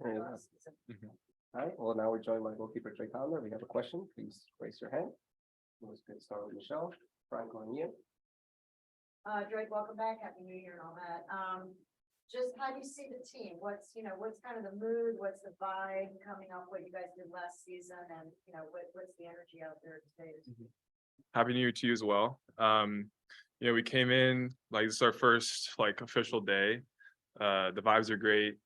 Very well. last season. All right, well, now we're joined by goalkeeper Drake Callender. We have a question. Please raise your hand. Let's get started with Michelle. Franco and Ian. Drake, welcome back. Happy New Year and all that. Just how do you see the team? What's kind of the mood? What's the vibe coming up? What you guys did last season, and what's the energy out there today? Happy New Year to you as well. We came in like this is our first like official day. The vibes are great.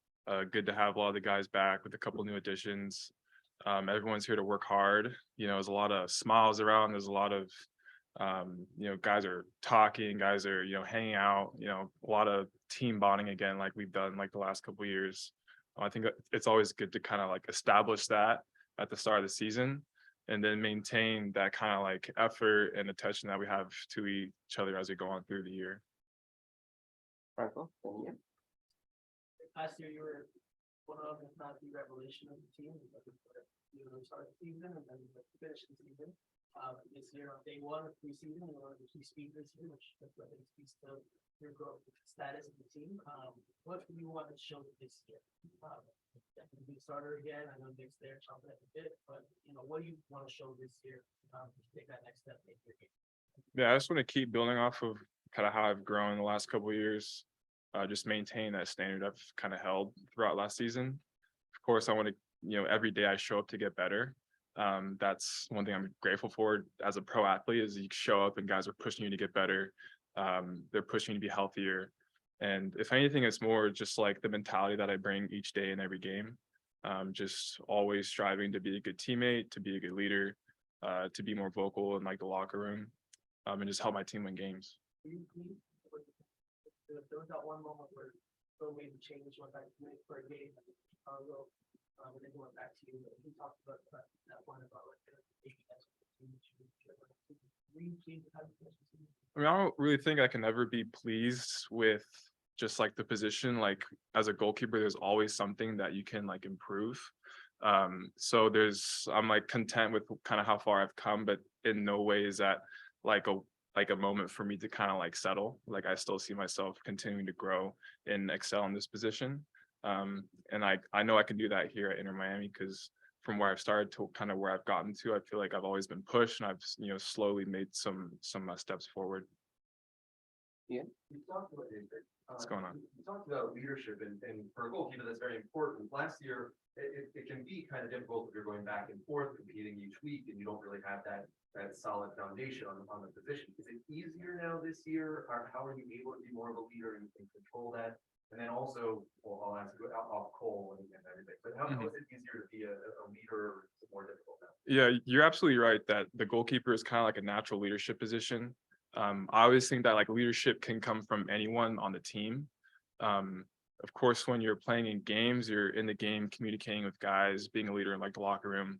Good to have a lot of the guys back with a couple new additions. Everyone's here to work hard. There's a lot of smiles around. There's a lot of guys are talking, guys are hanging out. A lot of team bonding again, like we've done like the last couple of years. I think it's always good to kind of like establish that at the start of the season, and then maintain that kind of like effort and attention that we have to each other as we go on through the year. Franco and Ian. Last year, you were one of, if not the revelation of the team. Start the season and then finish the season. This year on day one of preseason, you were the key speaker this year, which I think speaks to your growth status of the team. What do you want to show this year? Definitely be a starter again. I know Nick's there chomping at the bit, but what do you want to show this year to take that next step in your game? Yeah, I just want to keep building off of kind of how I've grown the last couple of years. Just maintain that standard I've kind of held throughout last season. Of course, I want to, every day I show up to get better. That's one thing I'm grateful for as a pro athlete is you show up and guys are pushing you to get better. They're pushing you to be healthier. And if anything, it's more just like the mentality that I bring each day in every game. Just always striving to be a good teammate, to be a good leader, to be more vocal in like the locker room, and just help my team win games. There was that one moment where Phil made the change, went back to for a game, and then went back to you. He talked about that one about like I don't really think I can ever be pleased with just like the position. Like as a goalkeeper, there's always something that you can like improve. So I'm like content with kind of how far I've come, but in no way is that like a moment for me to kind of like settle. Like I still see myself continuing to grow and excel in this position. And I know I can do that here at Inter Miami because from where I've started to kind of where I've gotten to, I feel like I've always been pushed and I've slowly made some steps forward. Yeah. What's going on? You talked about leadership, and for a goalkeeper, that's very important. Last year, it can be kind of difficult if you're going back and forth, competing each week, and you don't really have that solid foundation on the position. Is it easier now this year? Or how are you able to be more of a leader and control that? And then also, well, I'll ask you off Cole and everything, but how is it easier to be a leader, or is it more difficult now? Yeah, you're absolutely right that the goalkeeper is kind of like a natural leadership position. I always think that like leadership can come from anyone on the team. Of course, when you're playing in games, you're in the game communicating with guys, being a leader in like the locker room.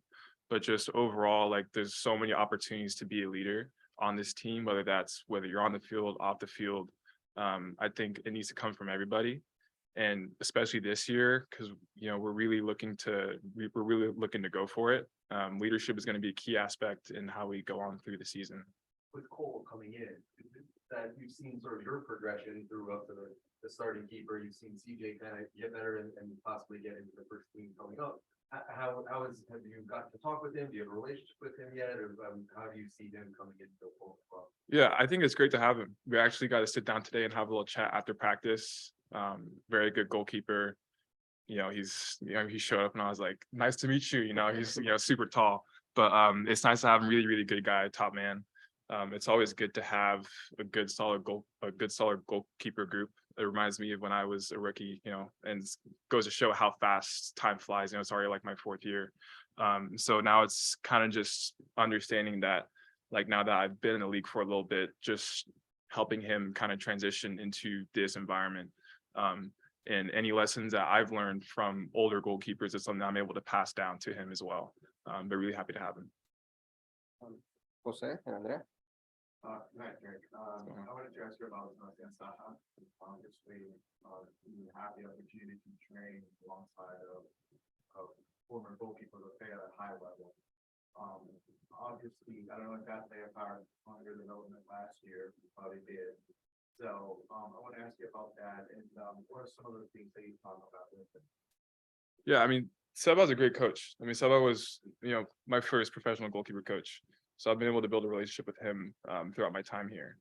But just overall, like there's so many opportunities to be a leader on this team, whether you're on the field, off the field. I think it needs to come from everybody. And especially this year, because we're really looking to go for it. Leadership is going to be a key aspect in how we go on through the season. With Cole coming in, that you've seen sort of your progression through up to the starting keeper. You've seen CJ kind of get better and possibly get into the first team coming up. Have you gotten to talk with him? Do you have a relationship with him yet, or how do you see him coming into the fold as well? Yeah, I think it's great to have him. We actually got to sit down today and have a little chat after practice. Very good goalkeeper. He showed up and I was like, nice to meet you. He's super tall, but it's nice to have a really, really good guy, top man. It's always good to have a good solid goalkeeper group. It reminds me of when I was a rookie, and goes to show how fast time flies. It's already like my fourth year. So now it's kind of just understanding that, like now that I've been in the league for a little bit, just helping him kind of transition into this environment. And any lessons that I've learned from older goalkeepers is something I'm able to pass down to him as well. But really happy to have him. Jose and Andrea. Right, Drake. I wanted to ask you about Saha. Obviously, you have the opportunity to train alongside of former goalkeeper to play at a high level. Obviously, I don't know if that played a part on your development last year. You probably did. So I want to ask you about that, and what are some of the things that you talk about with him? Yeah, I mean, Seba's a great coach. I mean, Seba was, my first professional goalkeeper coach. So I've been able to build a relationship with him throughout my time here.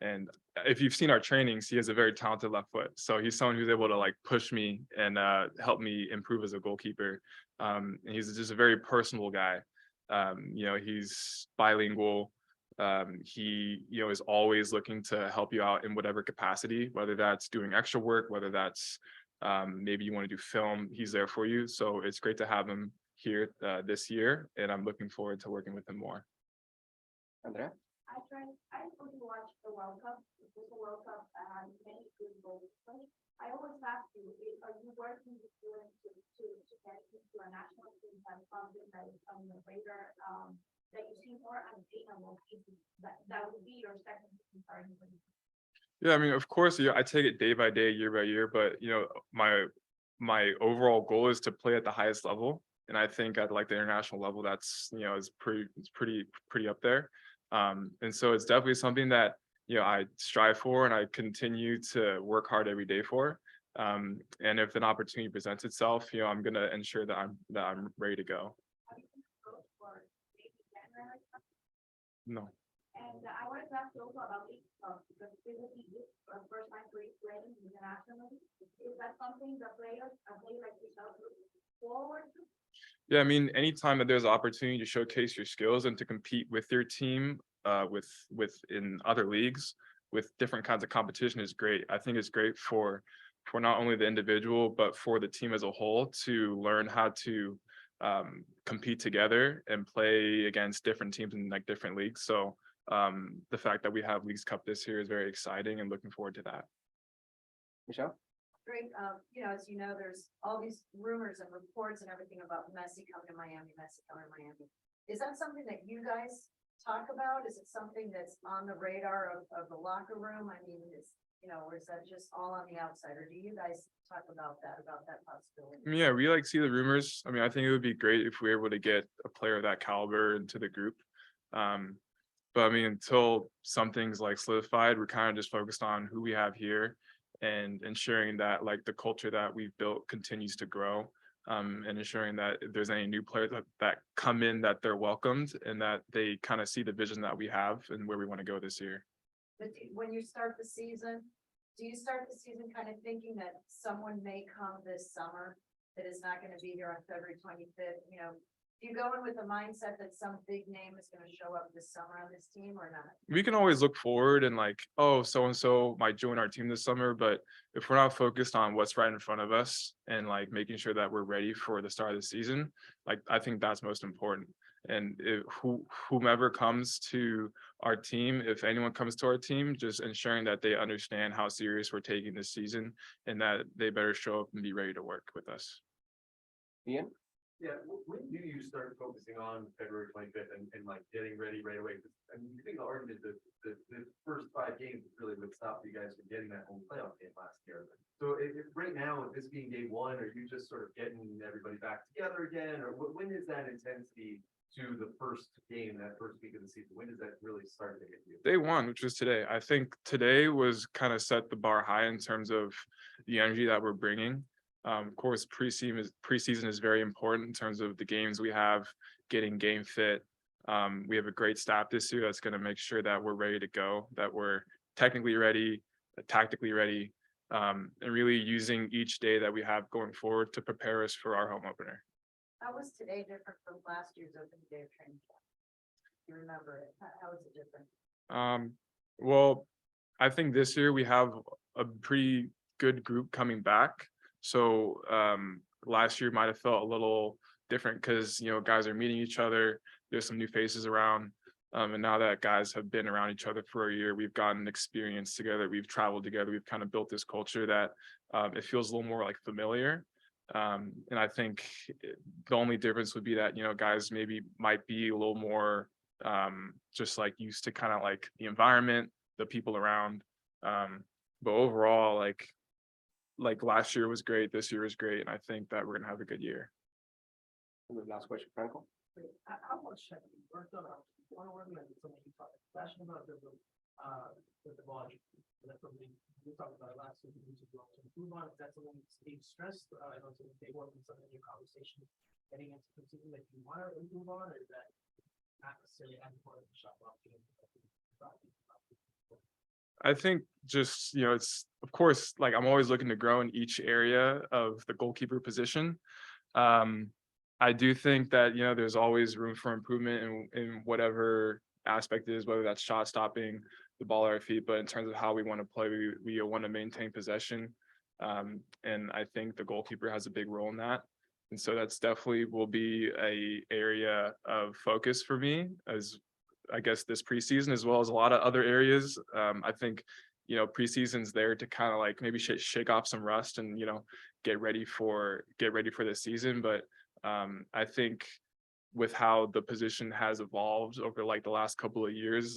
And if you've seen our trainings, he has a very talented left foot. So he's someone who's able to like push me and help me improve as a goalkeeper. And he's just a very personable guy. He's bilingual. He, is always looking to help you out in whatever capacity, whether that's doing extra work, whether that's maybe you want to do film, he's there for you. So it's great to have him here this year, and I'm looking forward to working with him more. Andrea? I only watched the World Cup. This World Cup and many good goals. I always ask you, are you working with students to get into a national team and something that is on the radar that you see more unattainable? That would be your second starting point. Yeah, I mean, of course, I take it day by day, year by year, but my overall goal is to play at the highest level, and I think at like the international level, that's is pretty up there. And so it's definitely something that I strive for, and I continue to work hard every day for. And if an opportunity presents itself, I'm gonna ensure that I'm ready to go. For maybe January. No. And I wanted to ask you also about league stuff because it will be first time for you playing internationally. Is that something the players, a player like yourself, look forward to? Yeah, I mean, anytime that there's an opportunity to showcase your skills and to compete with your team, in other leagues with different kinds of competition is great. I think it's great for not only the individual but for the team as a whole to learn how to compete together and play against different teams in like different leagues. So the fact that we have Leagues Cup this year is very exciting, and looking forward to that. Michelle? Drake, as you know, there's all these rumors and reports and everything about Messi coming to Miami, Is that something that you guys talk about? Is it something that's on the radar of the locker room? I mean, or is that just all on the outside? Or do you guys talk about that possibility? Yeah, we like see the rumors. I mean, I think it would be great if we were able to get a player of that caliber into the group. But I mean, until something's like solidified, we're kind of just focused on who we have here and ensuring that like the culture that we've built continues to grow, and ensuring that if there's any new players that come in, that they're welcomed and that they kind of see the vision that we have and where we want to go this year. But when you start the season, do you start the season kind of thinking that someone may come this summer that is not going to be here on February 25th? Do you go in with the mindset that some big name is going to show up this summer on this team or not? We can always look forward and like, oh, so-and-so might join our team this summer, but if we're not focused on what's right in front of us and like making sure that we're ready for the start of the season, like I think that's most important. And whomever comes to our team, if anyone comes to our team, just ensuring that they understand how serious we're taking this season and that they better show up and be ready to work with us. Ian? Yeah, when do you start focusing on February 25th and like getting ready right away? I mean, you think the argument that the first 5 games really would stop you guys from getting that home playoff game last year. So if right now, with this being day 1, are you just sort of getting everybody back together again? Or when is that intensity to the first game, that first week of the season? When does that really start to hit you? Day 1, which was today. I think today was kind of set the bar high in terms of the energy that we're bringing. Of course, preseason is very important in terms of the games we have, getting game fit. We have a great staff this year that's going to make sure that we're ready to go, that we're technically ready, tactically ready, and really using each day that we have going forward to prepare us for our home opener. How was today different from last year's opening day of training? You remember it? How was it different? Well, I think this year we have a pretty good group coming back. So last year might have felt a little different because guys are meeting each other. There's some new faces around, and now that guys have been around each other for a year, we've gotten experience together. We've traveled together. We've kind of built this culture that it feels a little more like familiar. And I think the only difference would be that guys maybe might be a little more just like used to kind of like the environment, the people around. But overall, like last year was great, this year is great, and I think that we're gonna have a good year. And the last question, Franco? How much have you worked on one-on-one and some passion about the with the ball. That's something we talked about last week, we need to improve on. If that's something that's being stressed, I don't think they work in some of your conversation getting into something that you want to improve on, or is that not necessarily as important to shop off? I think just, it's, of course, like I'm always looking to grow in each area of the goalkeeper position. I do think that, there's always room for improvement in whatever aspect it is, whether that's shot stopping, the ball at our feet, but in terms of how we want to play, we want to maintain possession. And I think the goalkeeper has a big role in that. And so that's definitely will be a area of focus for me, as I guess this preseason, as well as a lot of other areas. I think, preseason's there to kind of like maybe shake off some rust and, get ready for this season. But I think with how the position has evolved over like the last couple of years,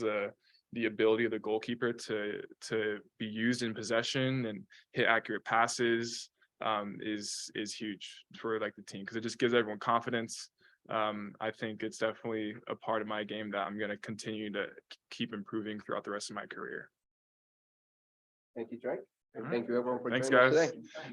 the ability of the goalkeeper to be used in possession and hit accurate passes is huge for like the team, because it just gives everyone confidence. I think it's definitely a part of my game that I'm going to continue to keep improving throughout the rest of my career. Thank you, Drake. And All right. thank you everyone for Thanks, joining us guys. today.